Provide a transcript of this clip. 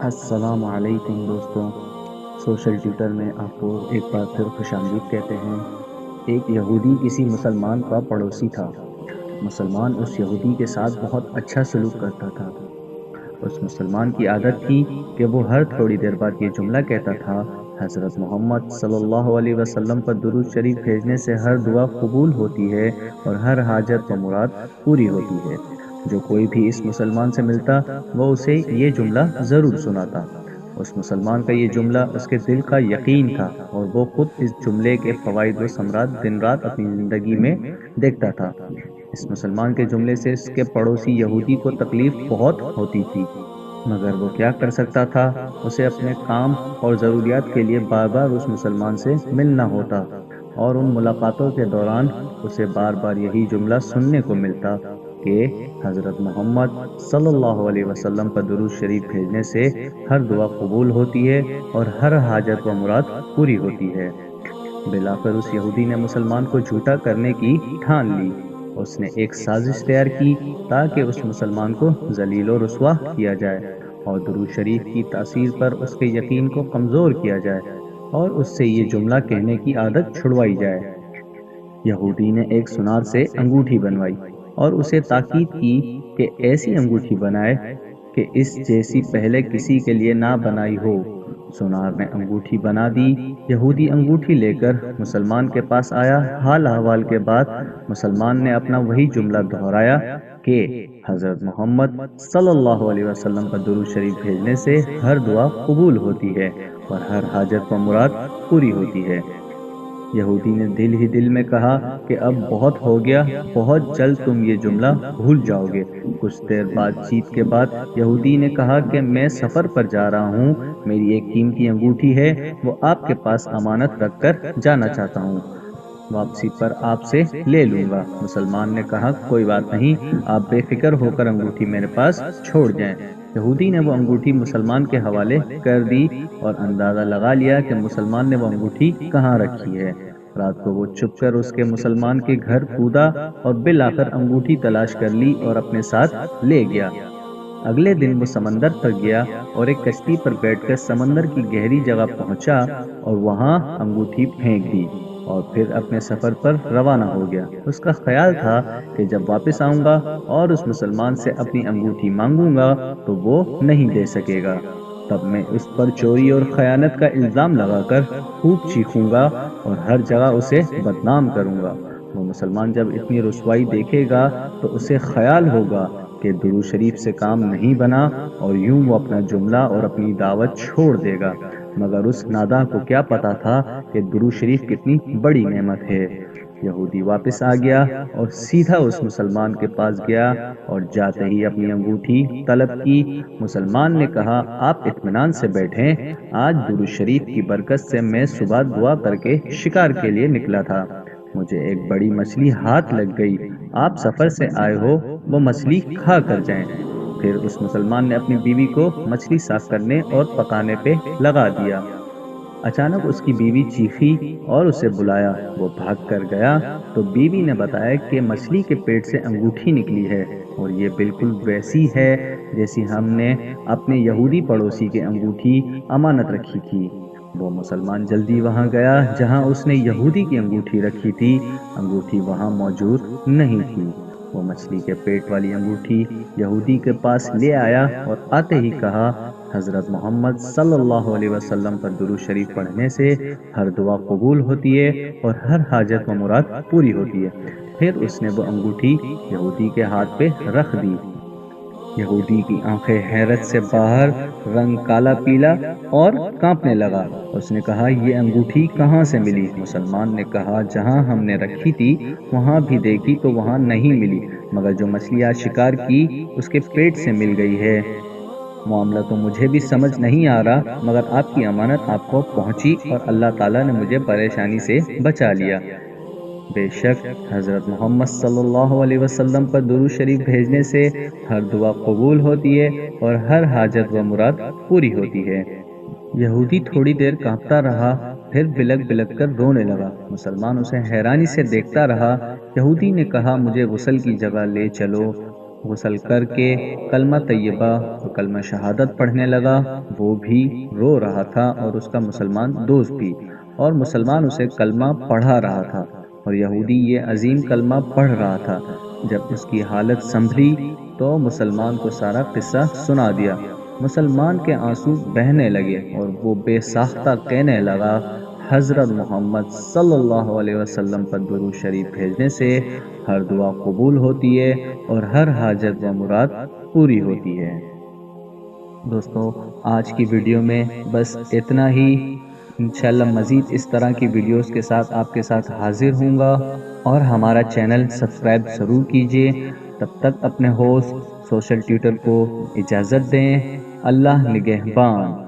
السلام علیکم دوستوں، سوشل ٹیوٹر میں آپ کو ایک بار پھر خوش آمدید کہتے ہیں۔ ایک یہودی کسی مسلمان کا پڑوسی تھا۔ مسلمان اس یہودی کے ساتھ بہت اچھا سلوک کرتا تھا۔ اس مسلمان کی عادت تھی کہ وہ ہر تھوڑی دیر بعد یہ جملہ کہتا تھا: حضرت محمد صلی اللہ علیہ وسلم پر درود شریف بھیجنے سے ہر دعا قبول ہوتی ہے اور ہر حاجت و مراد پوری ہوتی ہے۔ جو کوئی بھی اس مسلمان سے ملتا وہ اسے یہ جملہ ضرور سناتا۔ اس مسلمان کا یہ جملہ اس کے دل کا یقین تھا اور وہ خود اس جملے کے فوائد و ثمرات دن رات اپنی زندگی میں دیکھتا تھا۔ اس مسلمان کے جملے سے اس کے پڑوسی یہودی کو تکلیف بہت ہوتی تھی، مگر وہ کیا کر سکتا تھا؟ اسے اپنے کام اور ضروریات کے لیے بار بار اس مسلمان سے ملنا ہوتا اور ان ملاقاتوں کے دوران اسے بار بار یہی جملہ سننے کو ملتا کہ حضرت محمد صلی اللہ علیہ وسلم پر درود شریف بھیجنے سے ہر دعا قبول ہوتی ہے اور ہر حاجت و مراد پوری ہوتی ہے۔ بلاخر اس یہودی نے مسلمان کو جھوٹا کرنے کی ٹھان لی۔ اس نے ایک سازش تیار کی تاکہ اس مسلمان کو ذلیل و رسوا کیا جائے اور درود شریف کی تاثیر پر اس کے یقین کو کمزور کیا جائے اور اس سے یہ جملہ کہنے کی عادت چھڑوائی جائے۔ یہودی نے ایک سونار سے انگوٹھی بنوائی اور اسے تاکید کی کہ ایسی انگوٹھی بنائے کہ اس جیسی پہلے کسی کے لیے نہ بنائی ہو۔ سونار نے انگوٹھی بنا دی۔ یہودی انگوٹھی لے کر مسلمان کے پاس آیا۔ حال احوال کے بعد مسلمان نے اپنا وہی جملہ دہرایا کہ حضرت محمد صلی اللہ علیہ وسلم پر درود شریف بھیجنے سے ہر دعا قبول ہوتی ہے اور ہر حاجت و مراد پوری ہوتی ہے۔ یہودی نے دل ہی دل میں کہا کہ اب بہت ہو گیا، بہت جلد تم یہ جملہ بھول جاؤ گے۔ کچھ دیر بات چیت کے بعد یہودی نے کہا کہ میں سفر پر جا رہا ہوں، میری ایک قیمتی انگوٹھی ہے، وہ آپ کے پاس امانت رکھ کر جانا چاہتا ہوں، واپسی پر آپ سے لے لوں گا۔ مسلمان نے کہا کوئی بات نہیں، آپ بے فکر ہو کر انگوٹھی میرے پاس چھوڑ جائیں۔ یہودی نے وہ انگوٹھی مسلمان کے حوالے کر دی اور اندازہ لگا لیا کہ مسلمان نے وہ انگوٹھی کہاں رکھی ہے۔ رات کو وہ چھپ کر اس کے مسلمان کے گھر کودا اور بالآخر انگوٹھی تلاش کر لی اور اپنے ساتھ لے گیا۔ اگلے دن وہ سمندر تک گیا اور ایک کشتی پر بیٹھ کر سمندر کی گہری جگہ پہنچا اور وہاں انگوٹھی پھینک دی اور پھر اپنے سفر پر روانہ ہو گیا۔ اس کا خیال تھا کہ جب واپس آؤں گا اور اس مسلمان سے اپنی انگوٹھی مانگوں گا تو وہ نہیں دے سکے گا، تب میں اس پر چوری اور خیانت کا الزام لگا کر خوب چیخوں گا اور ہر جگہ اسے بدنام کروں گا۔ وہ مسلمان جب اتنی رسوائی دیکھے گا تو اسے خیال ہوگا کہ درود شریف سے کام نہیں بنا اور یوں وہ اپنا جملہ اور اپنی دعوت چھوڑ دے گا، مگر اس ناداں کو کیا پتا تھا کہ درود شریف کتنی بڑی نعمت ہے۔ یہودی واپس آ گیا اور سیدھا اس مسلمان کے پاس گیا اور جاتے ہی اپنی انگوٹھی طلب کی۔ مسلمان نے کہا آپ اطمینان سے بیٹھیں، آج درود شریف کی برکت سے میں صبح دعا کر کے شکار کے لیے نکلا تھا، مجھے ایک بڑی مچھلی ہاتھ لگ گئی، آپ سفر سے آئے ہو، وہ مچھلی کھا کر جائیں۔ پھر اس مسلمان نے اپنی بیوی کو مچھلی صاف کرنے اور پکانے پہ لگا دیا۔ اچانک اس کی بیوی چیخی اور اسے بلایا، وہ بھاگ کر گیا تو بیوی نے بتایا کہ مچھلی کے پیٹ سے انگوٹھی نکلی ہے اور یہ بالکل ویسی ہے جیسی ہم نے اپنے یہودی پڑوسی کے انگوٹھی امانت رکھی تھی۔ وہ مسلمان جلدی وہاں گیا جہاں اس نے یہودی کی انگوٹھی رکھی تھی، انگوٹھی وہاں موجود نہیں تھی۔ وہ مچھلی کے پیٹ والی انگوٹھی یہودی کے پاس لے آیا اور آتے ہی کہا حضرت محمد صلی اللہ علیہ وسلم پر درود شریف پڑھنے سے ہر دعا قبول ہوتی ہے اور ہر حاجت و مراد پوری ہوتی ہے۔ پھر اس نے وہ انگوٹھی یہودی کے ہاتھ پہ رکھ دی۔ یہودی کی آنکھیں حیرت سے باہر، رنگ کالا پیلا اور کانپنے لگا۔ اس نے کہا یہ انگوٹھی کہاں سے ملی؟ مسلمان نے کہا جہاں ہم نے رکھی تھی وہاں بھی دیکھی تو وہاں نہیں ملی، مگر جو مچھلی آج شکار کی اس کے پیٹ سے مل گئی ہے۔ معاملہ تو مجھے بھی سمجھ نہیں آ رہا، مگر آپ کی امانت آپ کو پہنچی اور اللہ تعالیٰ نے مجھے پریشانی سے بچا لیا۔ بے شک حضرت محمد صلی اللہ علیہ وسلم پر درود شریف بھیجنے سے ہر دعا قبول ہوتی ہے اور ہر حاجت و مراد پوری ہوتی ہے۔ یہودی تھوڑی دیر کانپتا رہا، پھر بلک بلک کر رونے لگا۔ مسلمان اسے حیرانی سے دیکھتا رہا۔ یہودی نے کہا مجھے غسل کی جگہ لے چلو۔ غسل کر کے کلمہ طیبہ اور کلمہ شہادت پڑھنے لگا۔ وہ بھی رو رہا تھا اور اس کا مسلمان دوست بھی، اور مسلمان اسے کلمہ پڑھا رہا تھا اور یہودی یہ عظیم کلمہ پڑھ رہا تھا۔ جب اس کی حالت سنبھلی تو مسلمان کو سارا قصہ سنا دیا۔ مسلمان کے آنسو بہنے لگے اور وہ بے ساختہ کہنے لگا، حضرت محمد صلی اللہ علیہ وسلم پر درود شریف بھیجنے سے ہر دعا قبول ہوتی ہے اور ہر حاجت و مراد پوری ہوتی ہے۔ دوستو، آج کی ویڈیو میں بس اتنا ہی۔ انشاءاللہ مزید اس طرح کی ویڈیوز کے ساتھ آپ کے ساتھ حاضر ہوں گا، اور ہمارا چینل سبسکرائب ضرور کیجیے۔ تب تک اپنے ہوسٹ سوشل ٹیوٹر کو اجازت دیں۔ اللہ نگہبان۔